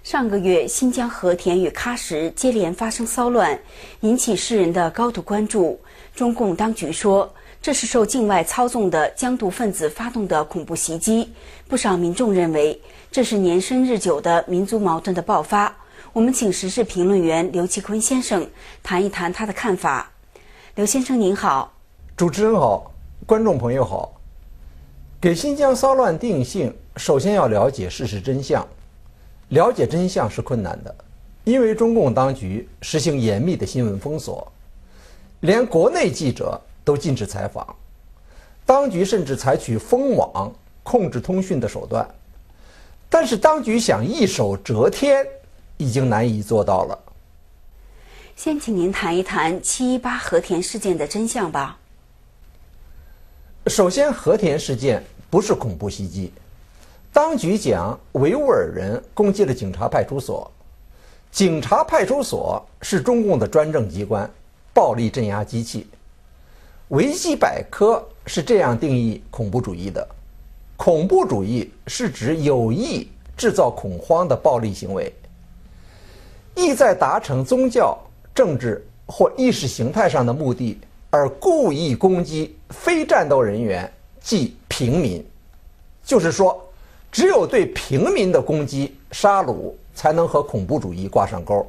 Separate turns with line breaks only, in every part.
上个月，新疆和田与喀什接连发生骚乱，引起世人的高度关注。中共当局说，这是受境外操纵的疆独分子发动的恐怖袭击。不少民众认为，这是年深日久的民族矛盾的爆发。我们请时事评论员刘继坤先生谈一谈他的看法。刘先生您好。
主持人好，观众朋友好。给新疆骚乱定性，首先要了解事实真相。了解真相是困难的，因为中共当局实行严密的新闻封锁，连国内记者都禁止采访，当局甚至采取封网、控制通讯的手段。但是当局想一手遮天，已经难以做到了。
先请您谈一谈7·18和田事件的真相吧。
首先，和田事件不是恐怖袭击。当局讲维吾尔人攻击了警察派出所，警察派出所是中共的专政机关，暴力镇压机器。维基百科是这样定义恐怖主义的：恐怖主义是指有意制造恐慌的暴力行为，意在达成宗教、政治或意识形态上的目的而故意攻击非战斗人员，即平民。就是说，只有对平民的攻击、杀戮才能和恐怖主义挂上钩。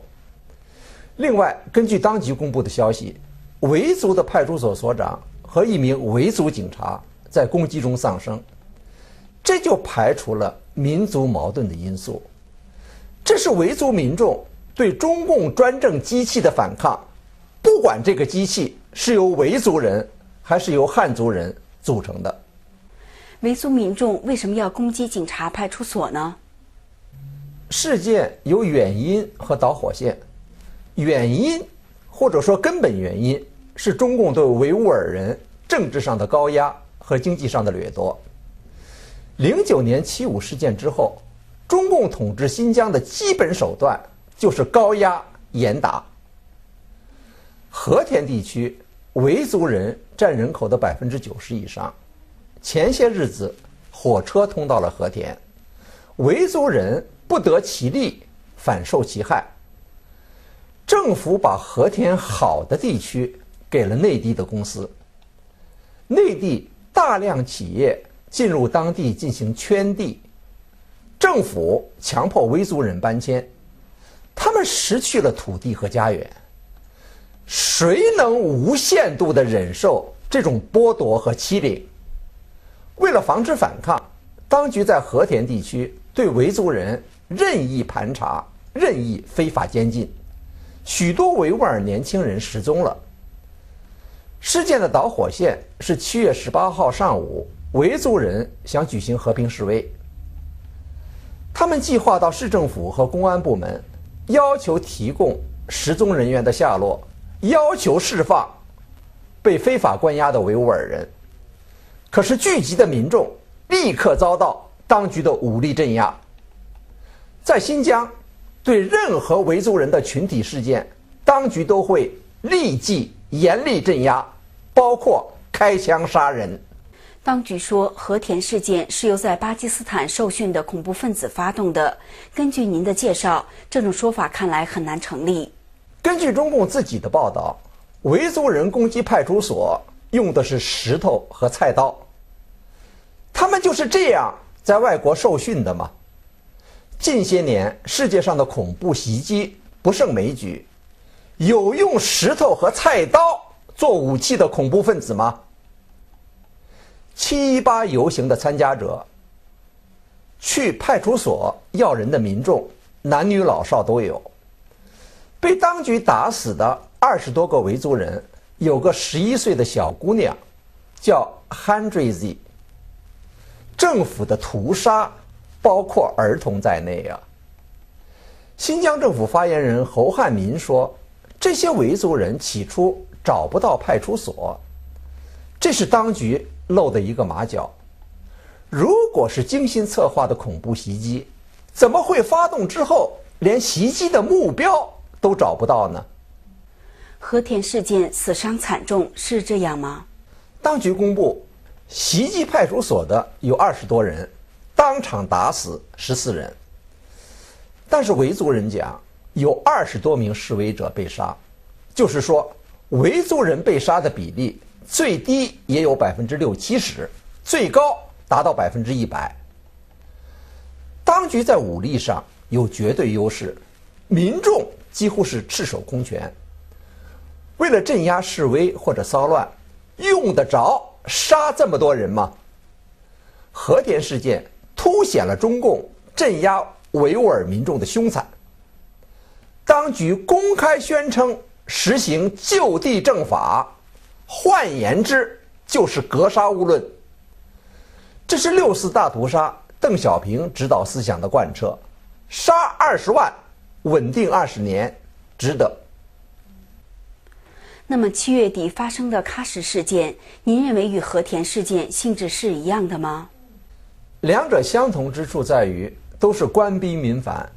另外，根据当局公布的消息，维族的派出所所长和一名维族警察在攻击中丧生，这就排除了民族矛盾的因素。这是维族民众对中共专政机器的反抗，不管这个机器是由维族人还是由汉族人组成的。
维族民众为什么要攻击警察派出所呢？
事件有原因和导火线。原因或者说根本原因是中共对维吾尔人政治上的高压和经济上的掠夺。09年75事件之后，中共统治新疆的基本手段就是高压严打。和田地区维族人占人口的90%以上。前些日子，火车通到了和田，维族人不得其利，反受其害。政府把和田好的地区给了内地的公司，内地大量企业进入当地进行圈地，政府强迫维族人搬迁，他们失去了土地和家园。谁能无限度地忍受这种剥夺和欺凌？为了防止反抗，当局在和田地区对维族人任意盘查、任意非法监禁，许多维吾尔年轻人失踪了。事件的导火线是7月18号上午，维族人想举行和平示威，他们计划到市政府和公安部门，要求提供失踪人员的下落，要求释放被非法关押的维吾尔人。可是聚集的民众立刻遭到当局的武力镇压。在新疆，对任何维族人的群体事件，当局都会立即严厉镇压，包括开枪杀人。
当局说，和田事件是由在巴基斯坦受训的恐怖分子发动的。根据您的介绍，这种说法看来很难成立。
根据中共自己的报道，维族人攻击派出所用的是石头和菜刀，他们就是这样在外国受训的吗？近些年世界上的恐怖袭击不胜枚举，有用石头和菜刀做武器的恐怖分子吗？7·18游行的参加者，去派出所要人的民众，男女老少都有。被当局打死的20多个维族人，有个11岁的小姑娘，叫 Handrizi。政府的屠杀包括儿童在内啊。新疆政府发言人侯汉民说，这些维族人起初找不到派出所，这是当局露的一个马脚。如果是精心策划的恐怖袭击，怎么会发动之后连袭击的目标都找不到呢？
和田事件死伤惨重，是这样吗？
当局公布，袭击派出所的有20多人，当场打死14人。但是维族人讲，有20多名示威者被杀，就是说维族人被杀的比例最低也有60%-70%，最高达到100%。当局在武力上有绝对优势，民众几乎是赤手空拳。为了镇压示威或者骚乱，用得着杀这么多人吗？和田事件凸显了中共镇压维吾尔民众的凶残。当局公开宣称实行就地正法，换言之就是格杀勿论。这是6·4大屠杀邓小平指导思想的贯彻，杀20万，稳定20年，值得。
那么7月底发生的喀什事件，您认为与和田事件性质是一样的吗？
两者相同之处在于，都是官逼民反，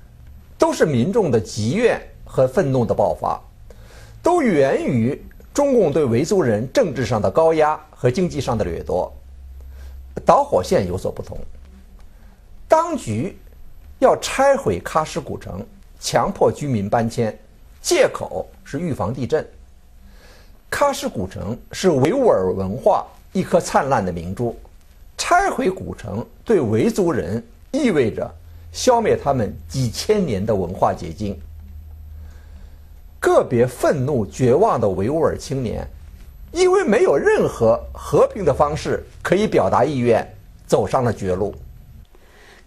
都是民众的积怨和愤怒的爆发，都源于中共对维族人政治上的高压和经济上的掠夺。导火线有所不同，当局要拆毁喀什古城，强迫居民搬迁，借口是预防地震。喀什古城是维吾尔文化一颗灿烂的明珠，拆毁古城对维族人意味着消灭他们几千年的文化结晶。个别愤怒绝望的维吾尔青年，因为没有任何和平的方式可以表达意愿，走上了绝路。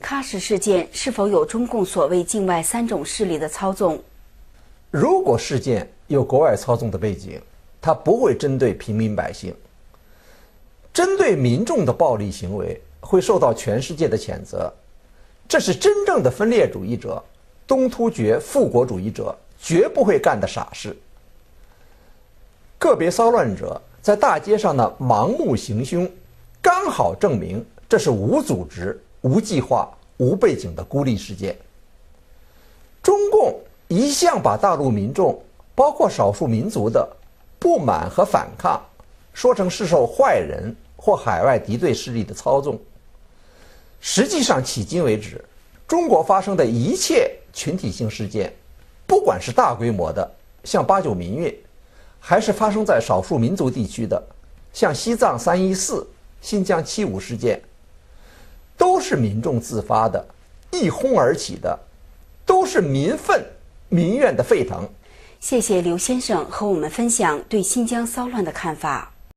喀什事件是否有中共所谓境外3种势力的操纵？
如果事件有国外操纵的背景，它不会针对平民百姓。针对民众的暴力行为会受到全世界的谴责，这是真正的分裂主义者、东突厥复国主义者绝不会干的傻事。个别骚乱者在大街上的盲目行凶，刚好证明这是无组织、无计划、无背景的孤立事件。中共一向把大陆民众，包括少数民族的不满和反抗，说成是受坏人或海外敌对势力的操纵。实际上，迄今为止，中国发生的一切群体性事件，不管是大规模的，像8·9民运，还是发生在少数民族地区的，像西藏314、新疆7·5事件，都是民众自发的，一哄而起的，都是民愤民怨的沸腾。
谢谢刘先生和我们分享对新疆骚乱的看法。